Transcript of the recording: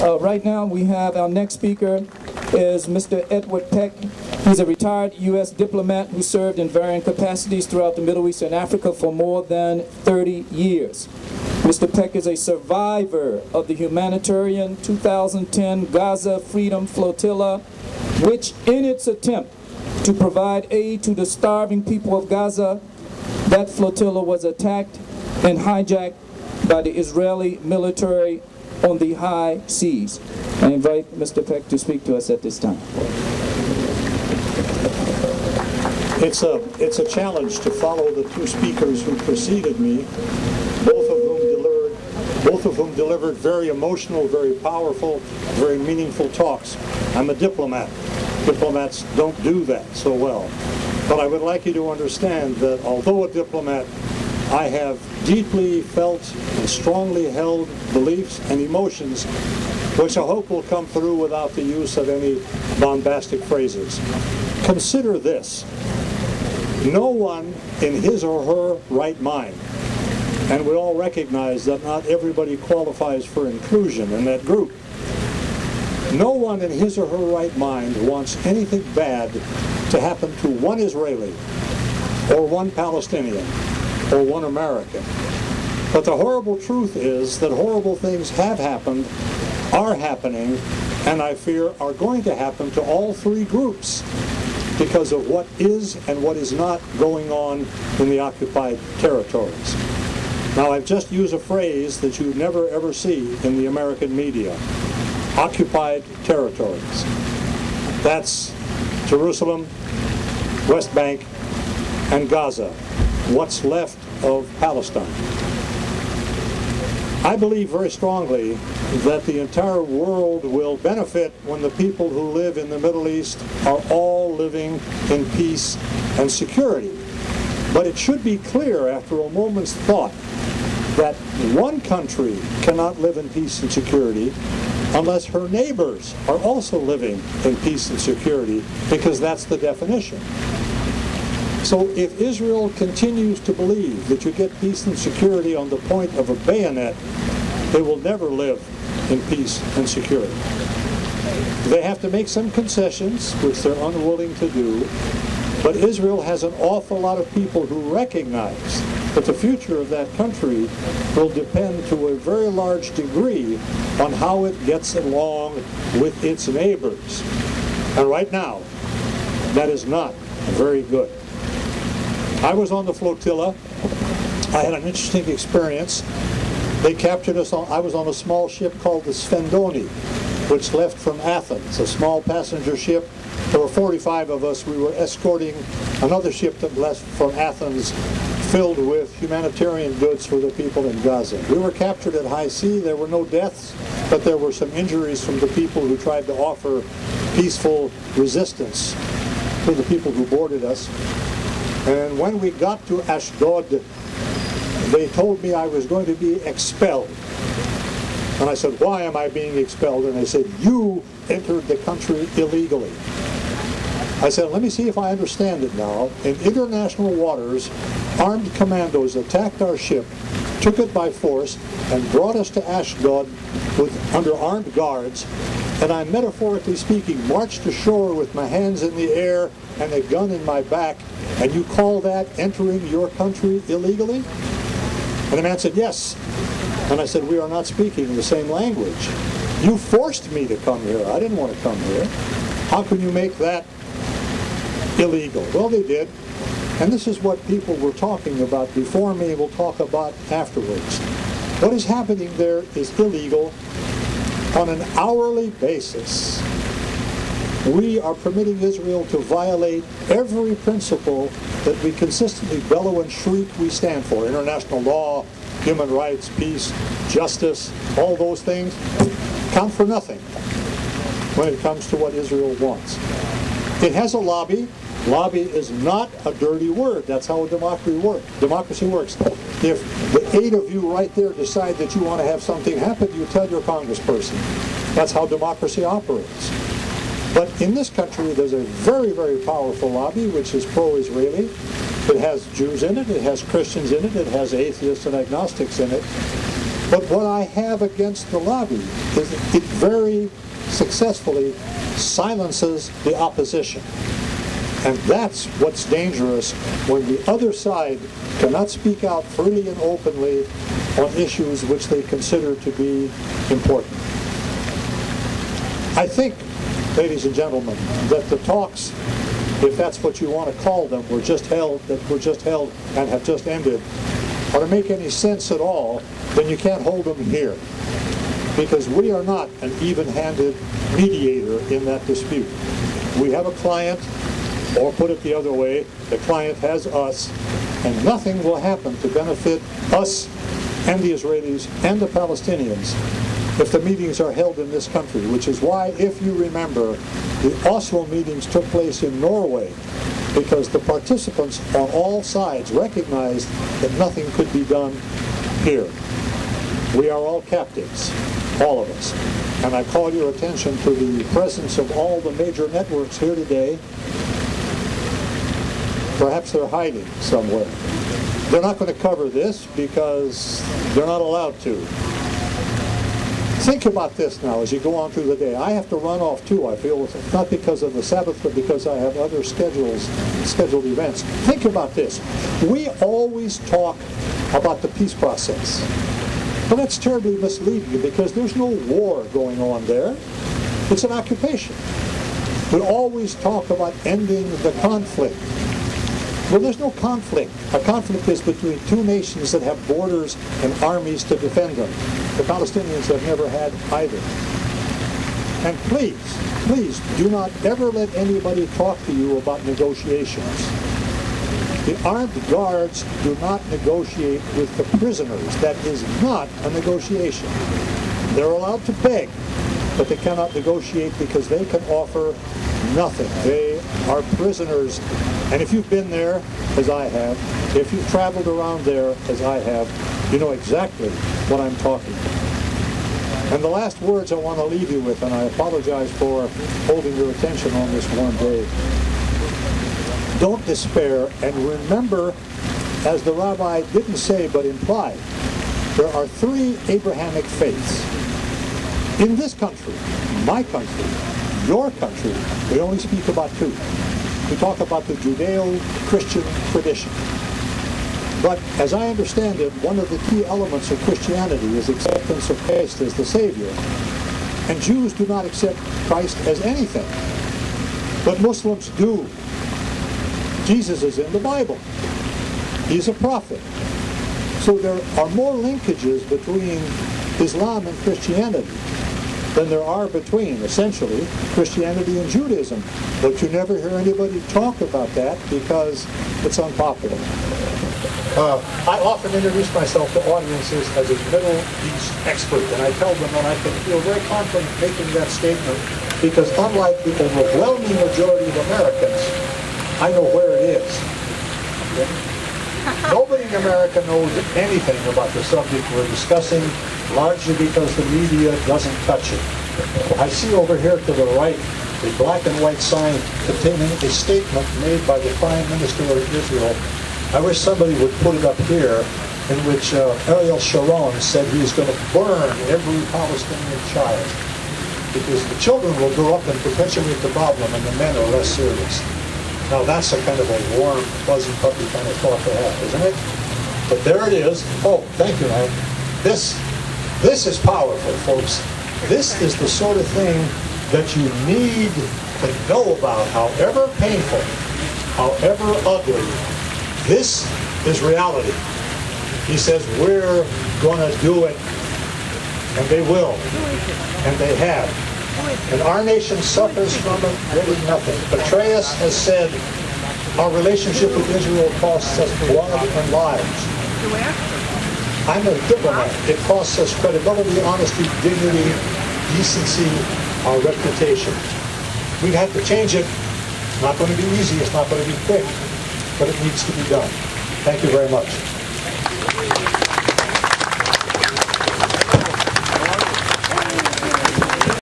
Right now we have our next speaker is Mr. Edward Peck. He's a retired U.S. diplomat who served in varying capacities throughout the Middle East and Africa for more than 30 years. Mr. Peck is a survivor of the humanitarian 2010 Gaza Freedom Flotilla, which in its attempt to provide aid to the starving people of Gaza, that flotilla was attacked and hijacked by the Israeli military on the high seas. I invite Mr. Peck to speak to us at this time. It's a challenge to follow the two speakers who preceded me, both of whom delivered very emotional, very powerful, very meaningful talks. I'm a diplomat. Diplomats don't do that so well. But I would like you to understand that although a diplomat, I have deeply felt and strongly held beliefs and emotions which I hope will come through without the use of any bombastic phrases. Consider this. No one in his or her right mind, and we all recognize that not everybody qualifies for inclusion in that group, no one in his or her right mind wants anything bad to happen to one Israeli or one Palestinian or one American. But the horrible truth is that horrible things have happened, are happening, and I fear are going to happen to all three groups because of what is and what is not going on in the occupied territories. Now, I've just used a phrase that you never ever see in the American media: occupied territories. That's Jerusalem, West Bank, and Gaza, what's left of Palestine. I believe very strongly that the entire world will benefit when the people who live in the Middle East are all living in peace and security. But it should be clear after a moment's thought that one country cannot live in peace and security unless her neighbors are also living in peace and security, because that's the definition. So if Israel continues to believe that you get peace and security on the point of a bayonet, they will never live in peace and security. They have to make some concessions, which they're unwilling to do, but Israel has an awful lot of people who recognize that the future of that country will depend to a very large degree on how it gets along with its neighbors. And right now, that is not very good. I was on the flotilla. I had an interesting experience. They captured us I was on a small ship called the Sfendoni, which left from Athens, a small passenger ship. There were 45 of us. We were escorting another ship that left from Athens filled with humanitarian goods for the people in Gaza. We were captured at high sea. There were no deaths, but there were some injuries from the people who tried to offer peaceful resistance to the people who boarded us. And when we got to Ashdod, they told me I was going to be expelled. And I said, why am I being expelled? And they said, you entered the country illegally. I said, let me see if I understand it now. In international waters, armed commandos attacked our ship, took it by force, and brought us to Ashdod under armed guards. And I, metaphorically speaking, marched ashore with my hands in the air and a gun in my back. And you call that entering your country illegally? And the man said, yes. And I said, we are not speaking the same language. You forced me to come here. I didn't want to come here. How can you make that illegal? Well, they did. And this is what people were talking about before me and will talk about afterwards. What is happening there is illegal on an hourly basis. We are permitting Israel to violate every principle that we consistently bellow and shriek we stand for. International law, human rights, peace, justice, all those things count for nothing when it comes to what Israel wants. It has a lobby. Lobby is not a dirty word. That's how democracy works. If the 8 of you right there decide that you want to have something happen, you tell your congressperson. That's how democracy operates. But in this country, there's a very, very powerful lobby which is pro-Israeli. It has Jews in it, it has Christians in it, it has atheists and agnostics in it. But what I have against the lobby is that it very successfully silences the opposition. And that's what's dangerous, when the other side cannot speak out freely and openly on issues which they consider to be important. I think, ladies and gentlemen, that the talks, if that's what you want to call them, were just held and have just ended, or to make any sense at all, then you can't hold them here. Because we are not an even-handed mediator in that dispute. We have a client, or put it the other way, the client has us, and nothing will happen to benefit us and the Israelis and the Palestinians if the meetings are held in this country, which is why, if you remember, the Oslo meetings took place in Norway, because the participants on all sides recognized that nothing could be done here. We are all captives, all of us. And I call your attention to the presence of all the major networks here today. Perhaps they're hiding somewhere. They're not going to cover this because they're not allowed to. Think about this now as you go on through the day. I have to run off too, I feel, not because of the Sabbath, but because I have other scheduled events. Think about this. We always talk about the peace process. But that's terribly misleading, because there's no war going on there. It's an occupation. We always talk about ending the conflict. Well, there's no conflict. A conflict is between two nations that have borders and armies to defend them. The Palestinians have never had either. And please, do not ever let anybody talk to you about negotiations. The armed guards do not negotiate with the prisoners. That is not a negotiation. They're allowed to beg, but they cannot negotiate because they can offer nothing. They are prisoners. And if you've been there, as I have, if you've traveled around there, as I have, you know exactly what I'm talking about. And the last words I want to leave you with, and I apologize for holding your attention on this one day. Don't despair, and remember, as the rabbi didn't say but implied, there are three Abrahamic faiths. In this country, my country, your country, we only speak about two. We talk about the Judeo-Christian tradition. But as I understand it, one of the key elements of Christianity is acceptance of Christ as the Savior. And Jews do not accept Christ as anything. But Muslims do. Jesus is in the Bible. He's a prophet. So there are more linkages between Islam and Christianity than there are between, essentially, Christianity and Judaism. But you never hear anybody talk about that because it's unpopular. I often introduce myself to audiences as a Middle East expert, and I tell them that I can feel very confident making that statement because, unlike the overwhelming majority of Americans, I know where it is. Okay? Nobody in America knows anything about the subject we're discussing, largely because the media doesn't touch it. I see over here to the right a black and white sign containing a statement made by the Prime Minister of Israel. I wish somebody would put it up here, in which Ariel Sharon said he is going to burn every Palestinian child because the children will grow up and perpetuate the problem and the men are less serious. Now that's a kind of a warm, fuzzy, puppy kind of thought to have, isn't it? But there it is. Oh, thank you, man. This is powerful, folks. This is the sort of thing that you need to know about, however painful, however ugly. This is reality. He says, we're going to do it. And they will. And they have. And our nation suffers from it really nothing. Petraeus has said, our relationship with Israel costs us blood and lives. I'm a diplomat. It costs us credibility, honesty, dignity, decency, our reputation. We've had to change it. It's not going to be easy. It's not going to be quick. But it needs to be done. Thank you very much.